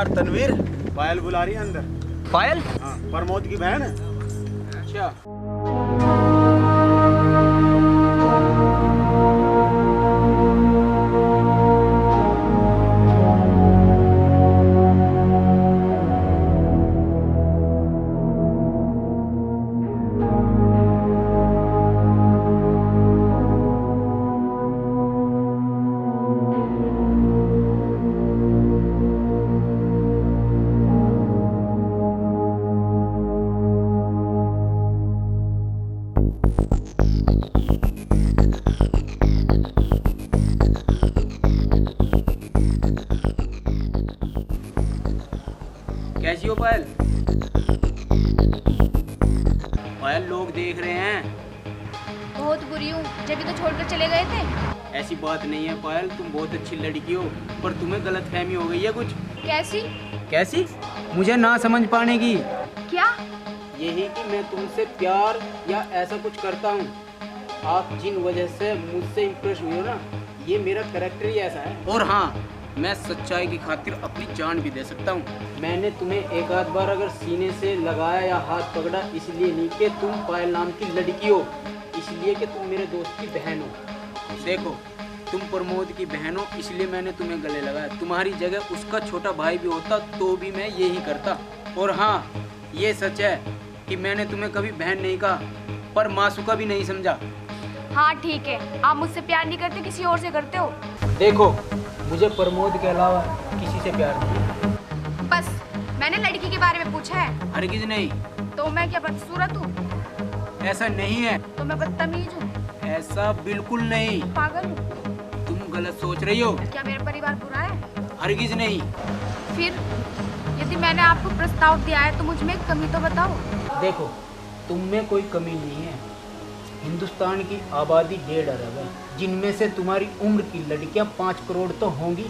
यार तनवीर, पायल बुला रही है अंदर। पायल? हाँ, प्रमोद की बहन। अच्छा। कैसी हो पायल? पायल, लोग देख रहे हैं। बहुत बुरी हूँ, जब भी तो छोड़कर चले गए थे। ऐसी बात नहीं है पायल, तुम बहुत अच्छी लड़की हो, पर तुम्हें गलतफहमी हो गई है कुछ। कैसी? कैसी? मुझे ना समझ पाने की। क्या? यही कि मैं तुमसे प्यार या ऐसा कुछ करता हूँ। आप जिन वजह से मुझसे इम्प्रेस हुए हो ना, ये मेरा कैरेक्टर ही ऐसा है। और हाँ, मैं सच्चाई की खातिर अपनी जान भी दे सकता हूँ। मैंने तुम्हें एक आध बार अगर सीने से लगाया या हाथ पकड़ा, इसलिए नहीं कि तुम पायल नाम की लड़की हो, इसलिए कि तुम मेरे दोस्त की बहन हो। देखो, तुम प्रमोद की बहन हो, इसलिए मैंने तुम्हें गले लगाया। तुम्हारी जगह उसका छोटा भाई भी होता तो भी मैं यही करता। और हाँ, ये सच है कि मैंने तुम्हें कभी बहन नहीं कहा, पर मासूका भी नहीं समझा। हाँ ठीक है, आप मुझसे प्यार नहीं करते, किसी और से करते हो। देखो, मुझे प्रमोद के अलावा किसी से प्यार नहीं। बस मैंने लड़की के बारे में पूछा है। हरगिज नहीं। तो मैं क्या बदसूरत हूँ? ऐसा नहीं है। तो मैं बदतमीज हूँ? ऐसा बिल्कुल नहीं। पागल हूँ? तुम गलत सोच रही हो। क्या मेरा परिवार बुरा है? हरगिज नहीं। फिर यदि मैंने आपको प्रस्ताव दिया है तो मुझ में कमी तो बताओ। देखो, तुम में कोई कमी नहीं है। हिंदुस्तान की आबादी 1.5 अरब है, जिनमें से तुम्हारी उम्र की लड़कियां 5 करोड़ तो होंगी।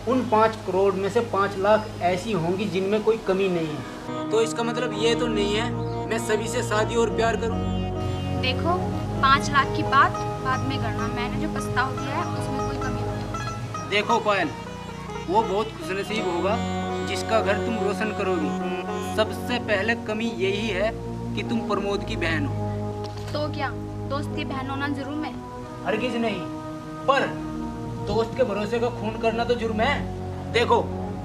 उन 5 करोड़ में से 5 लाख ऐसी होंगी जिनमें कोई कमी नहीं है। तो इसका मतलब ये तो नहीं है मैं सभी से शादी और प्यार करूं। देखो, 5 लाख की बात बाद में करना, मैंने जो प्रस्ताव दिया है उसमें कोई कमी नहीं। देखो पायल, वो बहुत खुशनसीब होगा जिसका घर तुम रोशन करोगी। सबसे पहले कमी यही है कि तुम प्रमोद की बहन हो। तो क्या दोस्त की बहन होना जुर्म है? हरगिज नहीं, पर दोस्त के भरोसे का खून करना तो जुर्म है। देखो,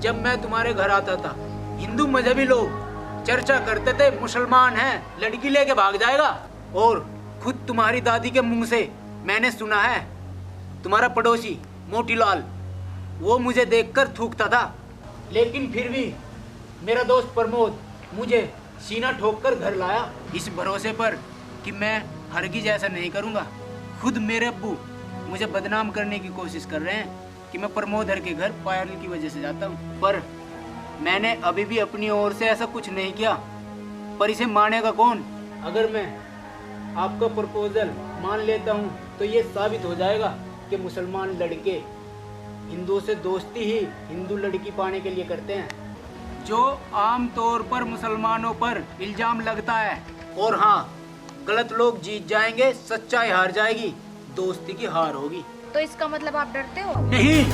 जब मैं तुम्हारे घर आता था, हिंदू मजहबी लोग चर्चा करते थे मुसलमान है, लड़की लेके भाग जाएगा। और खुद तुम्हारी दादी के मुंह से मैंने सुना है, तुम्हारा पड़ोसी मोतीलाल, वो मुझे देखकर थूकता था। लेकिन फिर भी मेरा दोस्त प्रमोद मुझे सीना ठोक कर घर लाया, इस भरोसे पर कि मैं हरगिज ऐसा नहीं करूंगा। खुद मेरे अब्बू मुझे बदनाम करने की कोशिश कर रहे हैं कि मैं प्रमोद हर के घर पायल की वजह से जाता हूँ, पर मैंने अभी भी अपनी ओर से ऐसा कुछ नहीं किया। पर इसे मानेगा कौन? अगर मैं आपका प्रपोजल मान लेता हूँ तो ये साबित हो जाएगा कि मुसलमान लड़के हिंदुओं से दोस्ती ही हिंदू लड़की पाने के लिए करते हैं, जो आम तौर पर मुसलमानों पर इल्जाम लगता है। और हाँ, गलत लोग जीत जाएंगे, सच्चाई हार जाएगी, दोस्ती की हार होगी। तो इसका मतलब आप डरते हो? नहीं।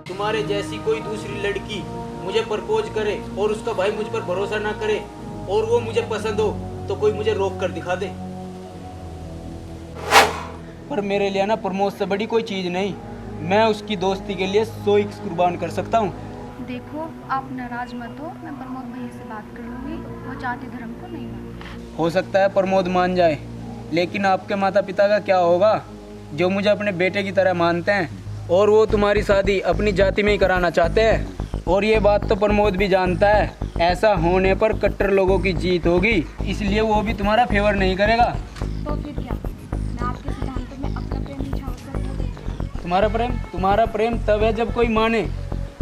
तुम्हारे जैसी कोई दूसरी लड़की मुझे प्रपोज करे और उसका भाई मुझ पर भरोसा ना करे और वो मुझे पसंद हो तो कोई मुझे रोक कर दिखा दे। पर मेरे लिए ना प्रमोद से बड़ी कोई चीज नहीं। मैं उसकी दोस्ती के लिए 100 ईख कुर्बान कर सकता हूँ। देखो, आप नाराज मत हो, मैं प्रमोद भैया से बात कर लूंगी, वो जाति धर्म को नहीं मानते। हो सकता है प्रमोद मान जाए, लेकिन आपके माता पिता का क्या होगा, जो मुझे अपने बेटे की तरह मानते हैं और वो तुम्हारी शादी अपनी जाति में ही कराना चाहते हैं। और ये बात तो प्रमोद भी जानता है। ऐसा होने पर कट्टर लोगों की जीत होगी, इसलिए वो भी तुम्हारा फेवर नहीं करेगा। तो फिर क्या, मैं आपके सिद्धांतों में अपना प्रेम निछावर कर। तुम्हारा प्रेम तब है जब कोई माने।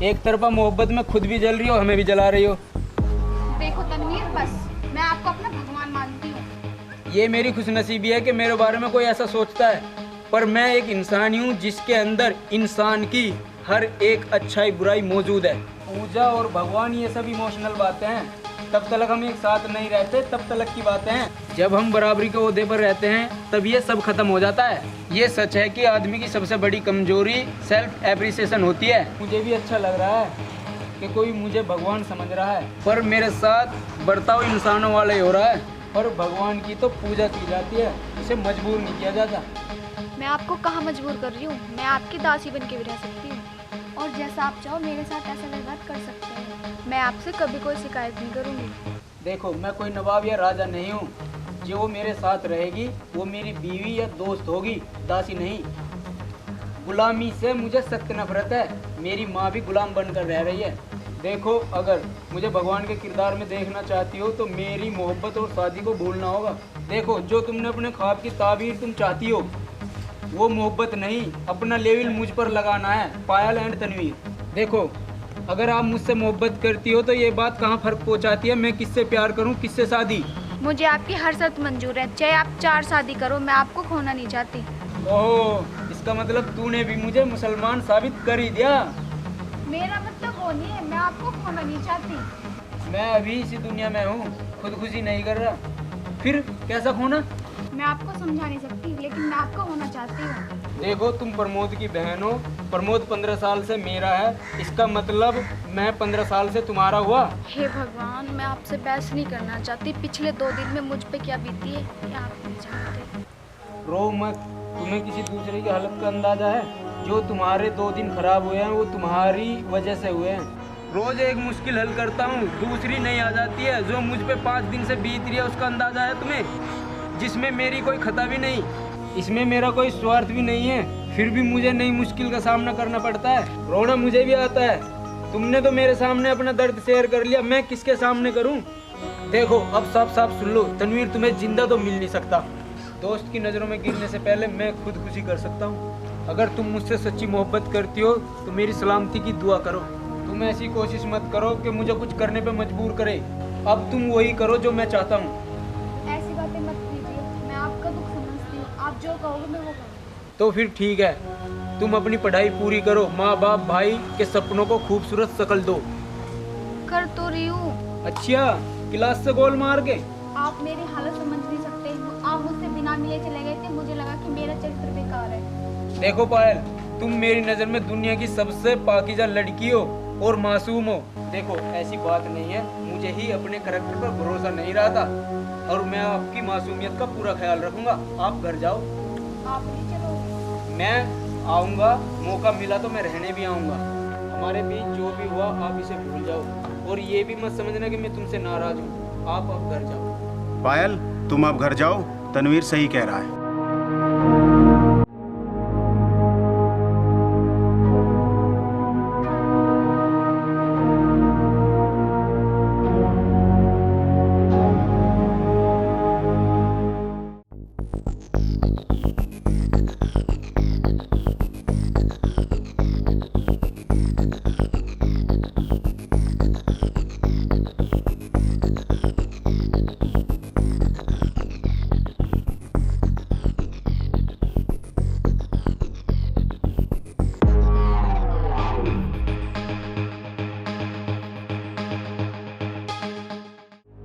एक तरफा मोहब्बत में खुद भी जल रही हो, हमें भी जला रही हो। देखो तनवीर, बस मैं आपको अपना भगवान मानती हूँ। ये मेरी खुशनसीबी है कि मेरे बारे में कोई ऐसा सोचता है, पर मैं एक इंसान हूँ जिसके अंदर इंसान की हर एक अच्छाई बुराई मौजूद है। पूजा और भगवान ये सब इमोशनल बातें हैं, तब तक हम एक साथ नहीं रहते, तब तक की बातें हैं। जब हम बराबरी के ओहदे पर रहते हैं तब ये सब खत्म हो जाता है। ये सच है कि आदमी की सबसे बड़ी कमजोरी सेल्फ एप्रिसिएशन होती है। मुझे भी अच्छा लग रहा है कि कोई मुझे भगवान समझ रहा है, पर मेरे साथ बर्ताव इंसानों वाला ही हो रहा है। और भगवान की तो पूजा की जाती है, इसे मजबूर नहीं किया जाता। मैं आपको कहाँ मजबूर कर रही हूँ, मैं आपकी दासी बन के भी रह सकती हूँ, और जैसा आप चाहो मेरे साथ ऐसा व्यवहार कर सकते हैं। मैं आपसे कभी कोई शिकायत नहीं करूँगी। देखो, मैं कोई नवाब या राजा नहीं हूँ। जो वो मेरे साथ रहेगी वो मेरी बीवी या दोस्त होगी, दासी नहीं। गुलामी से मुझे सख्त नफरत है। मेरी माँ भी गुलाम बनकर रह रही है। देखो, अगर मुझे भगवान के किरदार में देखना चाहती हो तो मेरी मोहब्बत और शादी को भूलना होगा। देखो, जो तुमने अपने ख्वाब की ताबीर तुम चाहती हो वो मोहब्बत नहीं, अपना लेवल मुझ पर लगाना है, पायल एंड तनवीर। देखो, अगर आप मुझसे मोहब्बत करती हो तो ये बात कहाँ फर्क पहुँचाती है, मैं किससे प्यार करूँ, किससे शादी। मुझे आपकी हर शर्त मंजूर है, चाहे आप 4 शादी करो, मैं आपको खोना नहीं चाहती। ओह, इसका मतलब तूने भी मुझे मुसलमान साबित कर ही दिया। मेरा मतलब वो नहीं है, मैं आपको खोना नहीं चाहती। मैं अभी इसी दुनिया में हूँ, खुदकुशी नहीं कर रहा। फिर कैसा खोना? मैं आपको समझा नहीं सकती, लेकिन मैं आपको होना चाहती हूँ। देखो, तुम प्रमोद की बहन हो, प्रमोद 15 साल से मेरा है, इसका मतलब मैं 15 साल से तुम्हारा हुआ। हे भगवान, मैं आपसे बहस नहीं करना चाहती। पिछले 2 दिन में मुझ पे क्या बीती है ये आप नहीं जानते। रो मत, तुम्हें किसी दूसरे की हालत का अंदाजा है? जो तुम्हारे 2 दिन खराब हुए हैं वो तुम्हारी वजह से हुए हैं। रोज एक मुश्किल हल करता हूँ, दूसरी नहीं आ जाती है। जो मुझ पे 5 दिन से बीत रही है उसका अंदाजा है तुम्हें, जिसमें मेरी कोई खता भी नहीं, इसमें मेरा कोई स्वार्थ भी नहीं है, फिर भी मुझे नई मुश्किल का सामना करना पड़ता है। रोना मुझे भी आता है। तुमने तो मेरे सामने अपना दर्द शेयर कर लिया, मैं किसके सामने करूं? देखो, अब साफ साफ सुन लो, तनवीर तुम्हें जिंदा तो मिल नहीं सकता। दोस्त की नज़रों में गिरने से पहले मैं खुदकुशी कर सकता हूँ। अगर तुम मुझसे सच्ची मोहब्बत करती हो तो मेरी सलामती की दुआ करो। तुम ऐसी कोशिश मत करो कि मुझे कुछ करने पे मजबूर करे। अब तुम वही करो जो मैं चाहता हूँ। ऐसी बातें मत कीजिए, मैं आपका दुख समझती हूँ। आप जो कहोगे मैं वो करूँगी। तो फिर ठीक है, तुम अपनी पढ़ाई पूरी करो, माँ बाप भाई के सपनों को खूबसूरत शक्ल दो। कर तो रही हूँ। अच्छा, क्लास से गोल मार के? आप मेरी हालत समझ नहीं सकते। आप मुझसे बिना मिले चले गए थे, मुझे लगा कि मेरा चरित्र बेकार है। देखो पायल, तुम मेरी नज़र में दुनिया की सबसे पाकीज़ा लड़की हो और मासूम हो। देखो, ऐसी बात नहीं है, मुझे ही अपने करैक्टर पर भरोसा नहीं रहा था, और मैं आपकी मासूमियत का पूरा ख्याल रखूंगा। आप घर जाओ। आप नहीं चलो? मैं आऊँगा, मौका मिला तो मैं रहने भी आऊँगा। हमारे बीच जो भी हुआ आप इसे भूल जाओ, और ये भी मत समझना कि मैं तुमसे नाराज़ हूँ। आप अब घर जाओ। पायल, तुम अब घर जाओ, तनवीर सही कह रहा है।